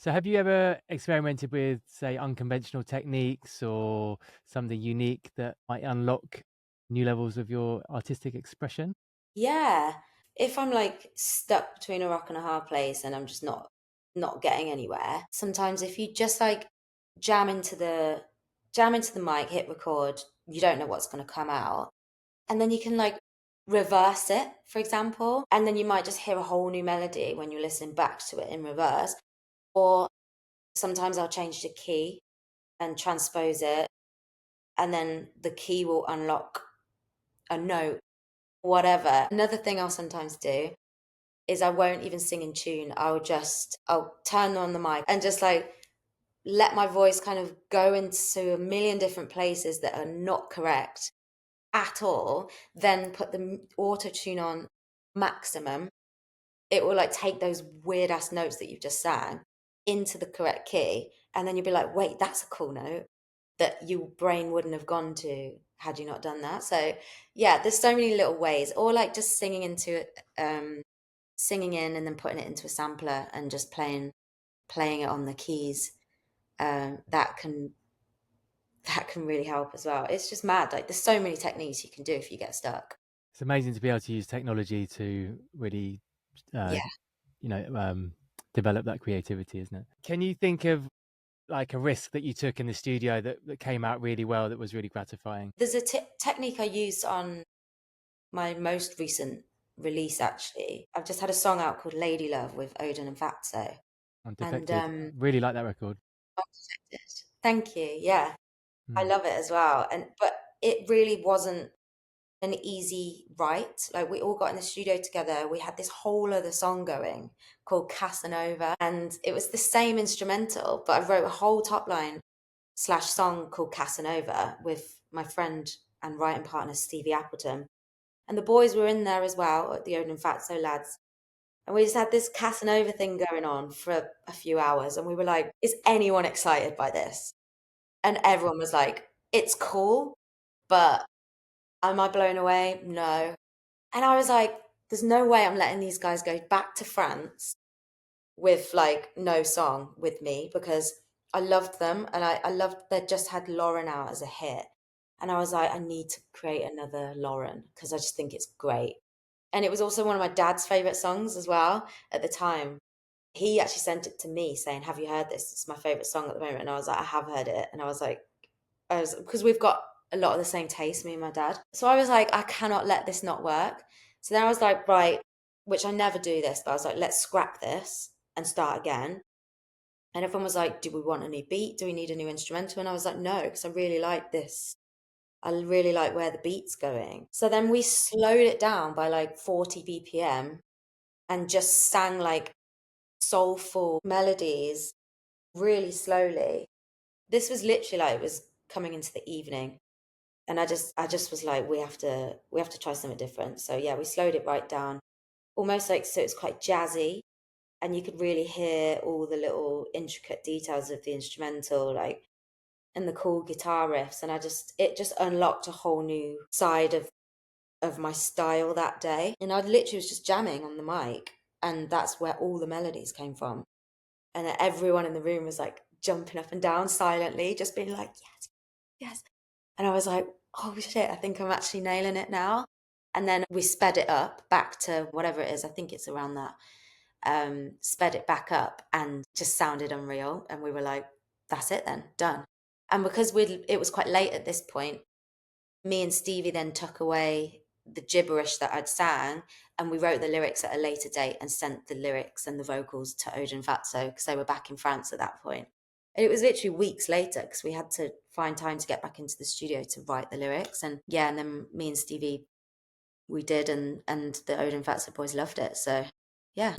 So have you ever experimented with, say, unconventional techniques or something unique that might unlock new levels of your artistic expression? Yeah. If I'm like stuck between a rock and a hard place and I'm just not getting anywhere, sometimes if you just like jam into the jam into the mic, hit record, you don't know what's going to come out. And then you can like reverse it, for example, and then you might just hear a whole new melody when you're listening back to it in reverse. Or sometimes I'll change the key and transpose it, and then the key will unlock a note, whatever. Another thing I'll sometimes do is I won't even sing in tune. I'll turn on the mic and just like let my voice kind of go into a million different places that are not correct at all, then put the auto tune on maximum. It will like take those weird ass notes that you've just sang into the correct key. And then you'll be like, wait, that's a cool note that your brain wouldn't have gone to had you not done that. So yeah, there's so many little ways. Or like just singing into it, singing in and then putting it into a sampler and just playing it on the keys. That can really help as well. It's just mad. Like there's so many techniques you can do if you get stuck. It's amazing to be able to use technology to really, uh, Yeah. you know, develop that creativity, isn't it? Can you think of like a risk that you took in the studio that came out really well, that was really gratifying? There's a technique I used on my most recent release actually. I've just had a song out called Lady Love with Oden and Fatzo. And Undefected. Really like that record. thank you. Yeah. I Mm. love it as well. And but it really wasn't an easy write. Like we all got in the studio together. We had this whole other song going called Casanova, and it was the same instrumental, but I wrote a whole top line slash song called Casanova with my friend and writing partner Stevie Appleton. And the boys were in there as well, at the Odin Fatso lads. And we just had this Casanova thing going on for a few hours. And we were like, is anyone excited by this? And everyone was like, it's cool, but am I blown away? No. And I was like, there's no way I'm letting these guys go back to France with like no song with me because I loved them and I loved they just had Lauren out as a hit. And I was like, I need to create another Lauren because I just think it's great. And it was also one of my dad's favorite songs as well at the time. He actually sent it to me saying, have you heard this? It's my favorite song at the moment. And I was like, I have heard it. And because we've got a lot of the same taste, me and my dad. So I was like, I cannot let this not work. So then I was like, right, which I never do this, but I was like, let's scrap this and start again. And everyone was like, do we want a new beat? Do we need a new instrumental? And I was like, no, because I really like this. I really like where the beat's going. So then we slowed it down by like 40 BPM and just sang like soulful melodies really slowly. This was literally like it was coming into the evening. And I just was like, we have to try something different. So yeah, we slowed it right down. Almost like so it's quite jazzy and you could really hear all the little intricate details of the instrumental, like and the cool guitar riffs. And it just unlocked a whole new side of my style that day. And I literally was just jamming on the mic and that's where all the melodies came from. And everyone in the room was like jumping up and down silently, just being like, yes, yes. And I was like, oh shit, I think I'm actually nailing it now. And then we sped it up back to whatever it is. I think it's around that. Sped it back up and just sounded unreal. And we were like, that's it then, done. And because it was quite late at this point, me and Stevie then took away the gibberish that I'd sang and we wrote the lyrics at a later date and sent the lyrics and the vocals to Oden Fatzo because they were back in France at that point. And it was literally weeks later because we had to find time to get back into the studio to write the lyrics. And yeah, and then me and Stevie we did and the Oden Fatso boys loved it. So yeah.